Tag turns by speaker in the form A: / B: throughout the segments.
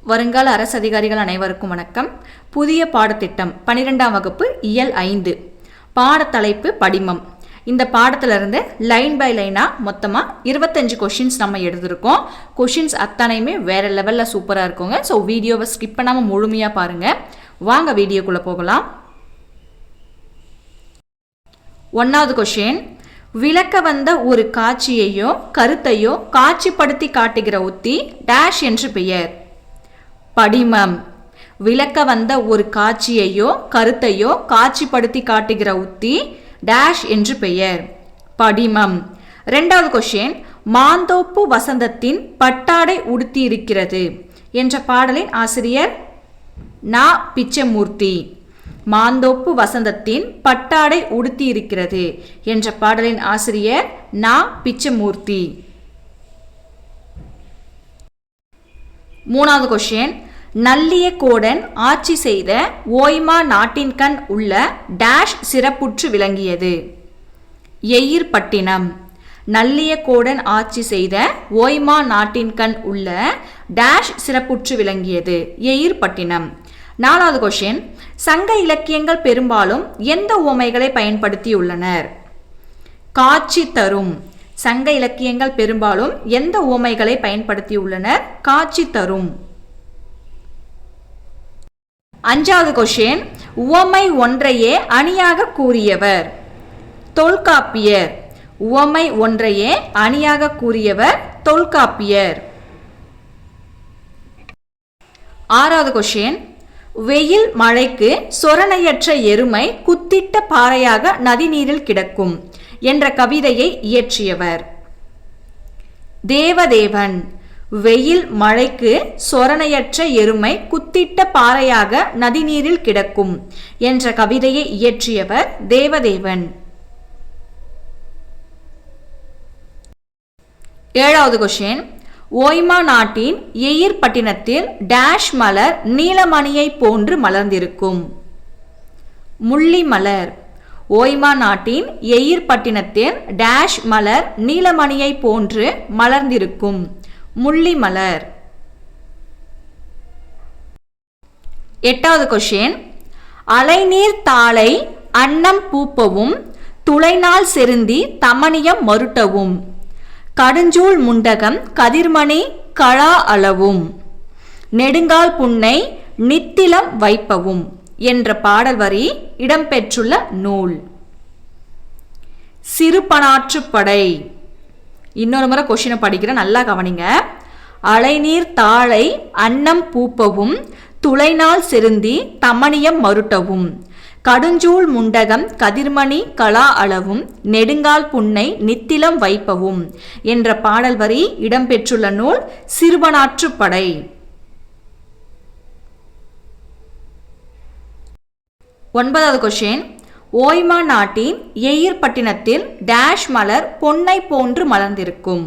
A: வருங்கால அரசு அதிகாரிகள் அனைவருக்கும் வணக்கம். புதிய பாடத்திட்டம் 12ஆம் வகுப்பு இயல் 5 பாடத்தலைப்பு படிமம். இந்த பாடத்திலிருந்து லைன் பை லைனாக மொத்தமாக 25 கொஷின்ஸ் நம்ம எடுத்திருக்கோம். கொஷின்ஸ் அத்தனையுமே வேறு லெவலில் சூப்பராக இருக்குங்க. ஸோ வீடியோவை ஸ்கிப் பண்ணாமல் முழுமையாக பாருங்கள். வாங்க வீடியோக்குள்ளே போகலாம். 1வது கொஷின், விளக்க வந்த ஒரு காட்சியையோ கருத்தையோ காட்சிப்படுத்தி காட்டுகிற உத்தி டேஷ் என்று பெயர். படிமம். விளக்க வந்த ஒரு காட்சியையோ கருத்தையோ காட்சிப்படுத்தி காட்டுகிற உத்தி டேஷ் என்று பெயர். படிமம். 2வது கொஷின், மாந்தோப்பு வசந்தத்தின் பட்டாடை உடுத்தி இருக்கிறது என்ற பாடலின் ஆசிரியர் நா. பிச்சமூர்த்தி. மாந்தோப்பு வசந்தத்தின் பட்டாடை உடுத்தி இருக்கிறது என்ற பாடலின் ஆசிரியர் நா. பிச்சமூர்த்தி. 3வது கொஷின், நல்லிய கோடன் ஆட்சி செய்த ஓய்மா நாட்டின் கண் உள்ள டேஷ் சிறப்புற்று விளங்கியது. எயிர்பட்டினம். நல்லிய கோடன் ஆட்சி செய்த ஓய்மா நாட்டின் கண் உள்ள டேஷ் சிறப்புற்று விளங்கியது. எயிர்பட்டினம். 4வது கொஷின், சங்க இலக்கியங்கள் பெரும்பாலும் எந்த உவமைகளை பயன்படுத்தியுள்ளனர். காட்சி தரும். சங்க இலக்கியங்கள் பெரும்பாலும் எந்த உவமைகளை பயன்படுத்தியுள்ளனர். காட்சி தரும். 5வது கொஷின், உவமை ஒன்றையே அணியாக கூறியவர். தொல்காப்பியர். உவமை ஒன்றையே அணியாக கூறியவர் தொல்காப்பியர். 6வது கொஷின், வெயில் மழைக்கு சொரணையற்ற எருமை குத்திட்ட பாறையாக நதிநீரில் கிடக்கும் என்ற கவிதையை இயற்றியவர். தேவதேவன். வெயில் மழைக்கு சொரணையற்ற எருமை குத்திட்ட பாறையாக நதிநீரில் கிடக்கும் என்ற கவிதையை இயற்றியவர் தேவதேவன். 7வது கொஷின், ஓய்மா நாட்டின் எயிர்பட்டினத்தில் டேஷ் மலர் நீலமணியை போன்று மலர்ந்திருக்கும். முள்ளி மலர். ஓய்மா நாட்டின் எயிர்பட்டினத்தில் டேஷ் மலர் நீலமணியை போன்று மலர்ந்திருக்கும். முள்ளி மலர். 8வது கொஷின், அலைநீர் தாளை அன்னம் பூப்பவும் துளைநாள் செருந்தி தமனியம் மருட்டவும் கடுஞ்சூள் முண்டகம் கதிர்மணி களா அளவும் நெடுங்கால் புன்னை நித்திலம் வைப்பவும் என்ற பாடல் வரி இடம்பெற்றுள்ள நூல். சிறுபனாற்றுப்படை. இன்னொரு முறை கொஷினை படிக்கிற, நல்லா கவனிங்க. அலைநீர் தாளை அன்னம் பூப்பவும் துளைநாள் செருந்தி தமனியம் மருட்டவும் கடுஞ்சூள் முண்டகம் கதிர்மணி களா அளவும் நெடுங்கால் புன்னை நித்திலம் வைப்பவும் என்ற பாடல் வரி இடம்பெற்றுள்ள நூல் சிறுபனாற்றுப்படை. 9வது கொஷின், ஓய்மா நாட்டின் எயிர்பட்டினத்தில் டேஷ் மலர் பொன்னை போன்று மலர்ந்திருக்கும்.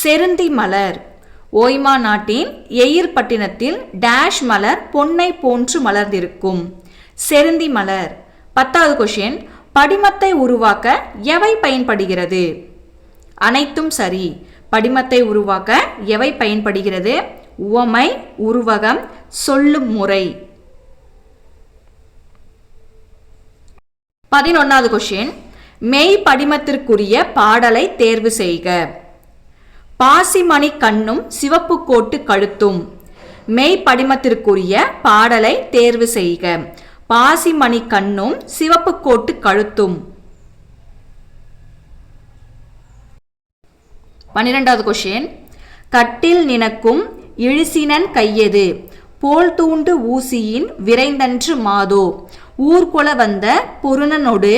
A: செருந்தி மலர். ஓய்மா நாட்டின் எயிர்பட்டினத்தில் டேஷ் மலர் பொன்னை போன்று மலர்ந்திருக்கும். செருந்தி மலர். 10வது கொஷின், படிமத்தை உருவாக்க எவை பயன்படுகிறது. அனைத்தும் சரி. படிமத்தை உருவாக்க எவை பயன்படுகிறது. உவமை, உருவகம், சொல்லும் முறை. 11வது கொஷின், மெய் படிமத்திற்குரிய பாடலை தேர்வு செய்க. பாசிமணி கண்ணும் சிவப்பு கோட்டு கழுத்தும். மெய் படிமத்திற்குரிய பாடலை தேர்வு செய்க. பாசிமணி கண்ணும் சிவப்பு கோட்டு கழுத்தும். 12வது கொஷின், கட்டில் நினக்கும் இழிசினன் கையது போல் தூண்டு ஊசியின் விரைந்தன்று மாதோ ஊர்கொல வந்த பொருணனொடு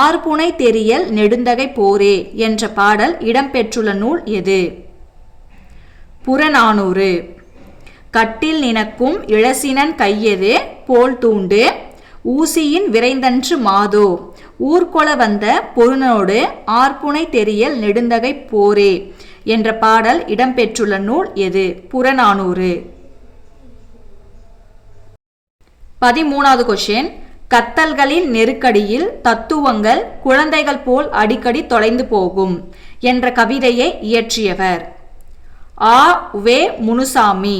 A: ஆர்புனை தெரியல் நெடுந்தகை போரே என்ற பாடல் இடம்பெற்றுள்ள நூல் எது. புறநானூறு. கட்டில் நினக்கும் இளசினன் கையது போல் தூண்டு ஊசியின் விரைந்தன்று மாதோ ஊர்கொல வந்த பொருணனோடு ஆர்புனை தெரியல் நெடுந்தகை போரே என்ற பாடல் இடம்பெற்றுள்ள நூல் எது. புறநானூறு. 13வது கொஷின், கத்தல்களின் நெருக்கடியில் தத்துவங்கள் குழந்தைகள் போல் அடிக்கடி தொலைந்து போகும் என்ற கவிதையை இயற்றியவர். ஆ. வே. முனுசாமி.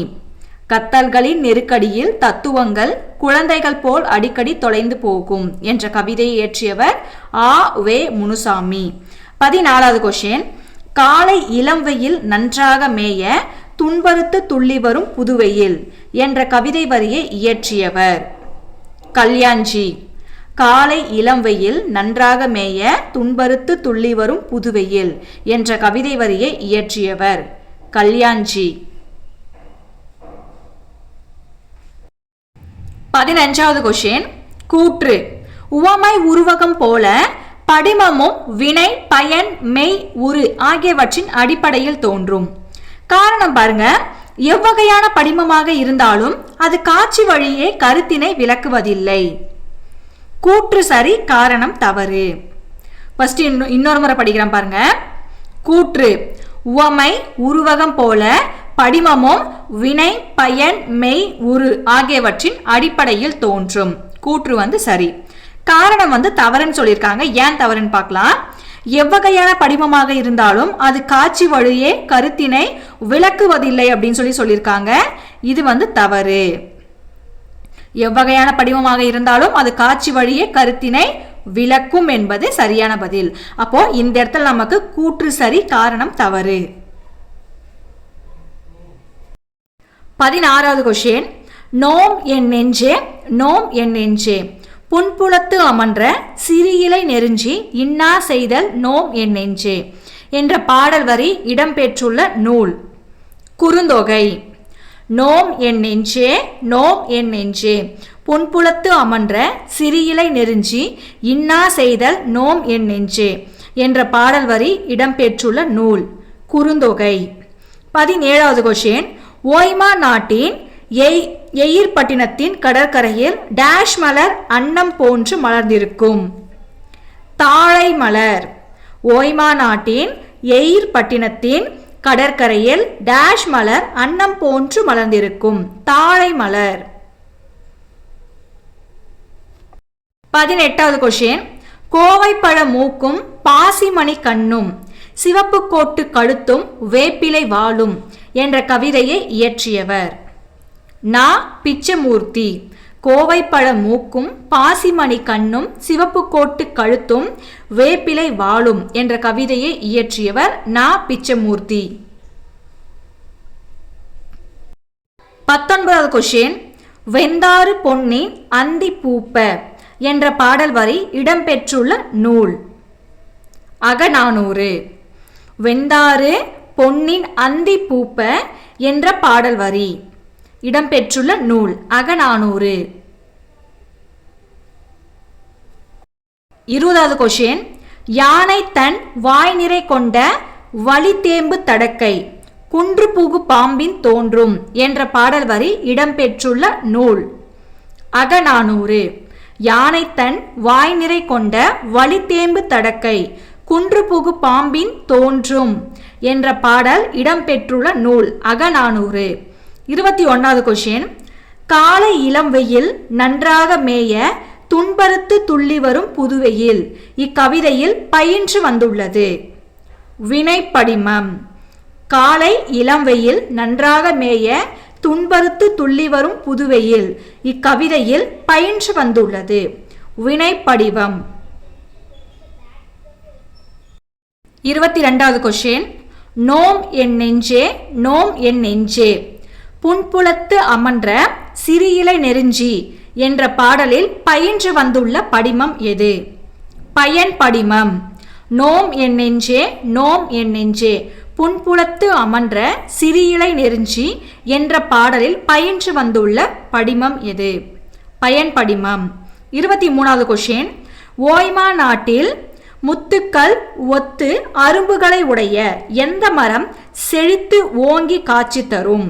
A: கத்தல்களின் நெருக்கடியில் தத்துவங்கள் குழந்தைகள் போல் அடிக்கடி தொலைந்து போகும் என்ற கவிதையை இயற்றியவர் ஆ.வே. முனுசாமி. 14வது கொஸ்டின், காலை இளம் வெயில் நன்றாக மேய துன்பறுத்து துள்ளி வரும் புதுவெயில் என்ற கவிதை வரியை இயற்றியவர் கல்யாண்ஜி. காலை இளம் வெயில் நன்றாக மேய துன்பறுத்து துள்ளி வரும் புதுவெயில் என்ற கவிதை வரியை இயற்றியவர் கல்யாண்ஜி. 15வது கொஸ்டின், கூற்று. உவமை உருவகம் போல படிமமும் வினை பயன் மெய் உரு ஆகியவற்றின் அடிப்படையில் தோன்றும். காரணம் பாருங்க, எவ்வகையான படிமமாக இருந்தாலும் அது காட்சி வழியே கருத்தினை விளக்குவதில்லை. கூற்று சரி, காரணம் தவறு. ஃபர்ஸ்ட் இன்னொரு முறை படிக்கிறேன் பாருங்க. கூற்று. உவமை உருவகம் போல படிமமும் வினை பயன் மெய் உரு ஆகியவற்றின் அடிப்படையில் தோன்றும். கூற்று சரி. காரணம் தவறுன்னு சொல்லியிருக்காங்க. ஏன் தவறுன்னு பார்க்கலாம். எவ்வகையான படிமமாக இருந்தாலும் அது காட்சி வழியே கருத்தினை விளக்குவதில்லை அப்படின்னு சொல்லியிருக்காங்க. இது தவறு. எவ்வகையான படிமமாக இருந்தாலும் அது காட்சி வழியே கருத்தினை விளக்கும் என்பது சரியான பதில். அப்போ இந்த இடத்துல நமக்கு கூற்று சரி, காரணம் தவறு. 16வது கொஸ்டின், நோம் என் நெஞ்சே நோம் என் நெஞ்சே புன்புலத்து அமன்ற சிறியிலை நெருஞ்சி இன்னா செய்தல் நோம் என் நெஞ்சே என்ற பாடல் வரி இடம்பெற்றுள்ள நூல் குறுந்தொகை. நோம் என் நெஞ்சே நோம் என் நெஞ்சே புன்புலத்து அமன்ற சிறியிலை நெருஞ்சி இன்னா செய்தல் நோம் என் நெஞ்சே என்ற பாடல் வரி இடம்பெற்றுள்ள நூல் குறுந்தொகை. 17வது கொஸ்டின், ஓய்மா நாட்டின் எயிர்பட்டினத்தின் கடற்கரையில் டேஷ் மலர் அன்னம் போன்று மலர்ந்திருக்கும். தாழை மலர். ஓய்மா நாட்டின் எயிர்பட்டினத்தின் கடற்கரையில் டேஷ் மலர் அன்னம் போன்று மலர்ந்திருக்கும். தாழை மலர். 18வது கொஸ்டின், கோவைப்பழ மூக்கும் பாசிமணி கண்ணும் சிவப்பு கோட்டு கழுத்தும் வேப்பிலை வாளும் என்ற கவிதையை இயற்றியவர் நா. பிச்சமூர்த்தி. கோவைப்பழ மூக்கும் பாசிமணி கண்ணும் சிவப்பு கோட்டு கழுத்தும் வேப்பிலை வாளும் என்ற கவிதையை இயற்றியவர் நா. பிச்சமூர்த்தி. 19வது கொஸ்டின், வெந்தாறு பொன்னின் அந்தி பூப்ப என்ற பாடல் வரி இடம்பெற்றுள்ள நூல் அகநானூறு. வெந்தாறு பொன்னின் அந்தி பூப்ப என்ற பாடல் வரி இடம்பெற்றுள்ள நூல் அகநானூறு. 20வது கொஸ்டின், யானை தன் வாய் நிறை கொண்ட வலிதேம்பு தடக்கை குன்று புகு பாம்பின் தோன்றும் என்ற பாடல் வரி இடம்பெற்றுள்ள நூல் அகநானூறு. யானை தன் வாய் நிறை கொண்ட வலிதேம்பு தடக்கை குன்று புகு பாம்பின் தோன்றும் என்ற பாடல் இடம்பெற்றுள்ள நூல் அகநானூறு. 21வது கொஸ்டின், காலை இளம் வெயில் நன்றாக மேய துன்பறுத்து துள்ளி வரும் புதுவெயில் இக்கவிதையில் பயின்று வந்துள்ளது. வினைப்படிமம். காலை இளம் வெயில் நன்றாக மேய துன்பறுத்து துள்ளி வரும் புதுவெயில் இக்கவிதையில் பயின்று வந்துள்ளது. வினைப்படிவம். 22வது கொஸ்டின், நோம் என் நெஞ்சே நோம் என் நெஞ்சே புன்புலத்து அமன்ற சிறியிலை நெருஞ்சி என்ற பாடலில் பயின்று வந்துள்ள படிமம் எது? பயன் படிமம். நோம் என் நெஞ்சே நோம் என் நெஞ்சே புன்புலத்து அமன்ற சிறியிலை நெருஞ்சி என்ற பாடலில் பயின்று வந்துள்ள படிமம் எது? பயன் படிமம். 23வது கொஸ்டின், ஓய்மா நாட்டில் முத்துக்கள் ஒத்து அரும்புகளை உடைய எந்த மரம் செழித்து ஓங்கி காட்சி தரும்?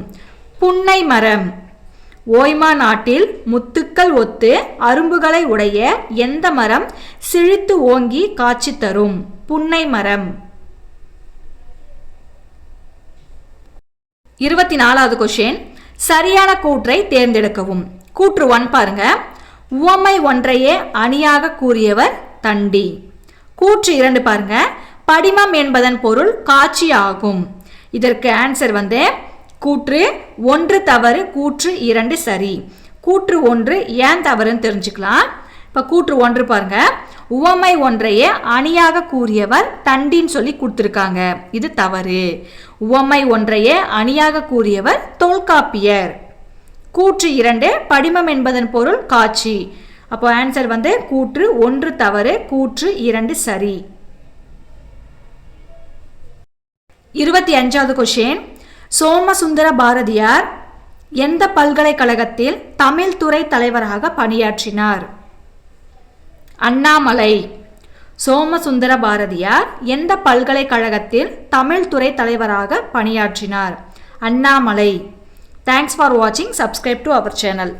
A: புன்னை மரம். ஓய்மா நாட்டில் முத்துக்கள் ஒத்து அரும்புகளை உடைய எந்த மரம் செழித்து ஓங்கி காட்சி தரும்? புன்னை மரம். 24வது கொஸ்டின், சரியான கூற்றை தேர்ந்தெடுக்கவும். கூற்று 1 பாருங்க. உவமை ஒன்றையே அணியாக கூறியவர் தண்டி. கூற்று 2 பாருங்க. படிமம் என்பதன் பொருள் காட்சி ஆகும். இதற்கு ஆன்சர் கூற்று 1 தவறு, கூற்று 2 சரி. கூற்று 1 ஏன் தவறுன்னு தெரிஞ்சுக்கலாம். இப்போ கூற்று 1 பாருங்க, உவமை ஒன்றையே அணியாக கூறியவர் தண்டின்னு சொல்லி கொடுத்துருக்காங்க, இது தவறு. உவமை ஒன்றையே அணியாக கூறியவர் தொல்காப்பியர். கூற்று 2 படிமம் என்பதன் பொருள் காட்சி. அப்போ ஆன்சர் வந்து கூற்று 1 தவறு, கூற்று 2 சரி. 25வது கொஸ்டின், சோமசுந்தர பாரதியார் எந்த பல்கலைக்கழகத்தில் தமிழ் துறை தலைவராக பணியாற்றினார்? அண்ணாமலை. சோமசுந்தர பாரதியார் எந்த பல்கலைக்கழகத்தில் தமிழ் துறை தலைவராக பணியாற்றினார்? Annamalai. Thanks for watching. Subscribe to our channel.